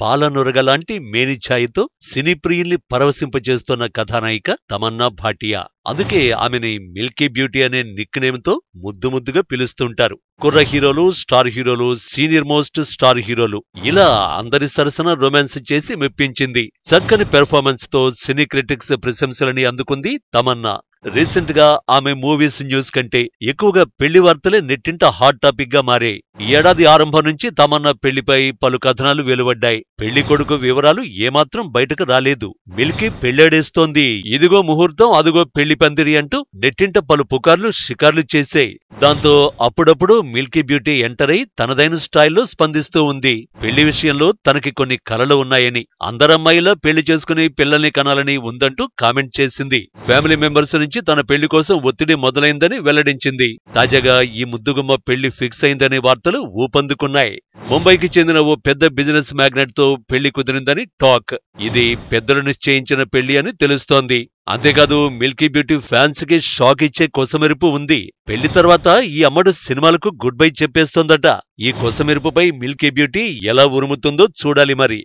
పాలనురగలాంటి మేనిఛాయతో సినీ ప్రియుల్ని పరవశింపచేస్తున్న కథానాయిక తమన్నా భాటియా. అందుకే ఆమెని మిల్కీ బ్యూటీ అనే నిక్ నేమ్తో ముద్దుగా పిలుస్తుంటారు. కుర్ర హీరోలు, స్టార్ హీరోలు, సీనియర్ మోస్ట్ స్టార్ హీరోలు ఇలా అందరి సరసన రొమాన్స్ చేసి మెప్పించింది. చక్కని పెర్ఫార్మెన్స్ తో సినీ క్రిటిక్స్ ప్రశంసలని అందుకుంది తమన్నా. రీసెంట్ గా ఆమె మూవీస్ న్యూస్ కంటే ఎక్కువగా పెళ్లి వార్తలే నెట్టింట హాట్ టాపిక్ గా మారాయి. ఈ ఏడాది ఆరంభం నుంచి తమన్నా పెళ్లిపై పలు కథనాలు వెలువడ్డాయి. పెళ్లి కొడుకు వివరాలు ఏమాత్రం బయటకు రాలేదు. మిల్కీ పెళ్లాడేస్తోంది, ఇదిగో ముహూర్తం, అదిగో పెళ్లి పందిరి అంటూ నెట్టింట పలు పుకార్లు షికార్లు చేశాయి. దాంతో అప్పుడప్పుడు మిల్కీ బ్యూటీ ఎంటర్ అయి తనదైన స్టైల్లో స్పందిస్తూ ఉంది. పెళ్లి విషయంలో తనకి కొన్ని కలలు ఉన్నాయని, అందరమ్మాయిలా పెళ్లి చేసుకుని పిల్లల్ని కనాలని ఉందంటూ కామెంట్ చేసింది. ఫ్యామిలీ మెంబర్స్ నుంచి తన పెళ్లి కోసం ఒత్తిడి మొదలైందని వెల్లడించింది. తాజాగా ఈ ముద్దుగుమ్మ పెళ్లి ఫిక్స్ అయిందనే వార్తలు ఊపందుకున్నాయి. ముంబైకి చెందిన ఓ పెద్ద బిజినెస్ మ్యాగ్నెట్ తో పెళ్లి కుదిరిందని టాక్. ఇది పెద్దలు నిశ్చయించిన పెళ్లి అని తెలుస్తోంది. అంతేకాదు మిల్కీ బ్యూటీ ఫ్యాన్స్ కి షాక్ ఇచ్చే కొసమెరుపు ఉంది. పెళ్లి తర్వాత ఈ అమ్మడు సినిమాలకు గుడ్ బై చెప్పేస్తోందట. ఈ కొసమెరుపుపై మిల్కీ బ్యూటీ ఎలా ఉరుముతుందో చూడాలి మరి.